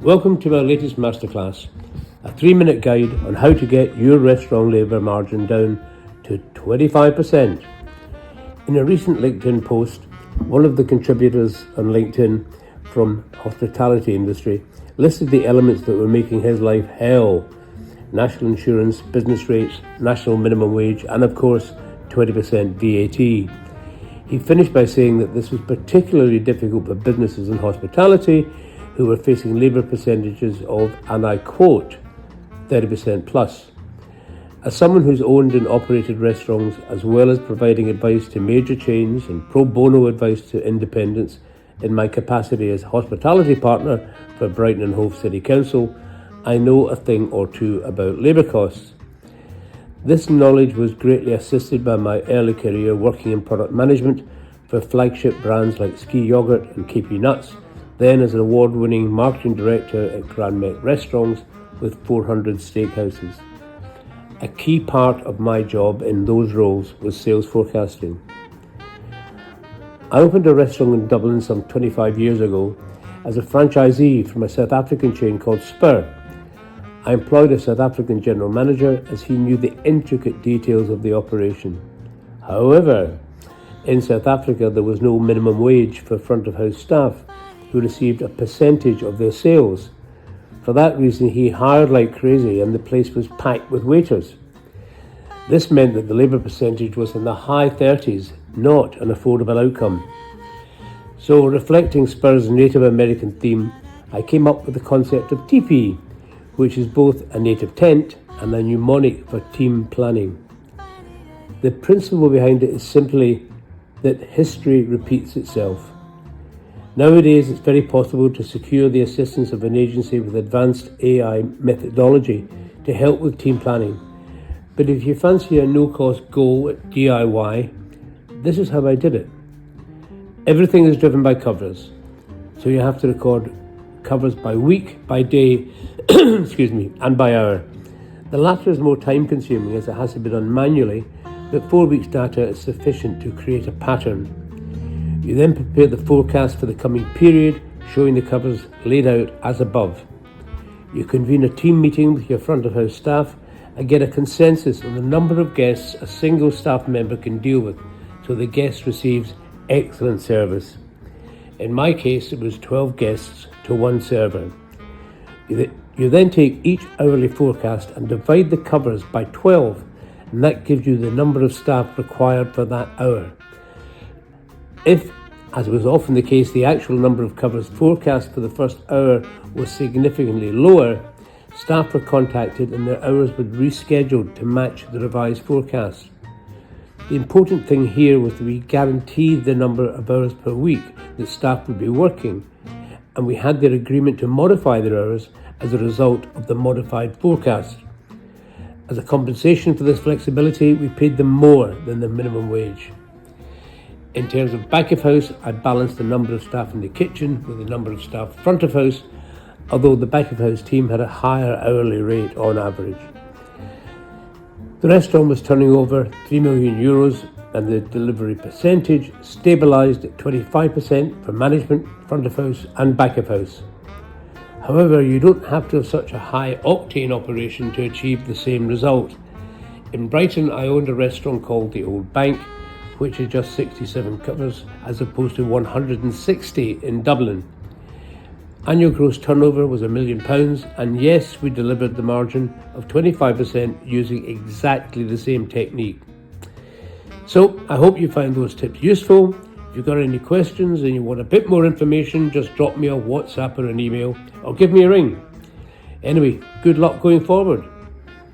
Welcome to our latest Masterclass, a 3-minute guide on how to get your restaurant labour margin down to 25%. In a recent LinkedIn post, one of the contributors on LinkedIn from hospitality industry listed the elements that were making his life hell: national insurance, business rates, national minimum wage, and of course 20% VAT. He finished by saying that this was particularly difficult for businesses in hospitality who were facing labour percentages of, and I quote, 30% plus. As someone who's owned and operated restaurants, as well as providing advice to major chains and pro bono advice to independents in my capacity as hospitality partner for Brighton and Hove City Council, I know a thing or two about labour costs. This knowledge was greatly assisted by my early career working in product management for flagship brands like Ski Yogurt and KP Nuts, then as an award-winning marketing director at Grand Met Restaurants with 400 steakhouses. A key part of my job in those roles was sales forecasting. I opened a restaurant in Dublin some 25 years ago as a franchisee from a South African chain called Spur. I employed a South African general manager as he knew the intricate details of the operation. However, in South Africa there was no minimum wage for front of house staff who received a percentage of their sales. For that reason, he hired like crazy and the place was packed with waiters. This meant that the labour percentage was in the high 30s, not an affordable outcome. So, reflecting Spur's Native American theme, I came up with the concept of TP, which is both a native tent and a mnemonic for team planning. The principle behind it is simply that history repeats itself. Nowadays, it's very possible to secure the assistance of an agency with advanced AI methodology to help with team planning. But if you fancy a no-cost go at DIY, this is how I did it. Everything is driven by covers, so you have to record covers by week, by day, and by hour. The latter is more time-consuming as it has to be done manually, but 4 weeks data is sufficient to create a pattern. You then prepare the forecast for the coming period, showing the covers laid out as above. You convene a team meeting with your front of house staff and get a consensus on the number of guests a single staff member can deal with, so the guest receives excellent service. In my case, it was 12 guests to 1 server. You then take each hourly forecast and divide the covers by 12, and that gives you the number of staff required for that hour. If, as was often the case, the actual number of covers forecast for the first hour was significantly lower, staff were contacted and their hours were rescheduled to match the revised forecast. The important thing here was that we guaranteed the number of hours per week that staff would be working, and we had their agreement to modify their hours as a result of the modified forecast. As a compensation for this flexibility, we paid them more than the minimum wage. In terms of back of house, I balanced the number of staff in the kitchen with the number of staff front of house, although the back of house team had a higher hourly rate on average. The restaurant was turning over 3 million euros and the delivery percentage stabilised at 25% for management, front of house and back of house. However, you don't have to have such a high octane operation to achieve the same result. In Brighton, I owned a restaurant called the Old Bank, which had just 67 covers as opposed to 160 in Dublin. Annual gross turnover was £1 million, and yes, we delivered the margin of 25% using exactly the same technique. So I hope you find those tips useful. If you've got any questions and you want a bit more information, just drop me a WhatsApp or an email or give me a ring. Anyway, good luck going forward.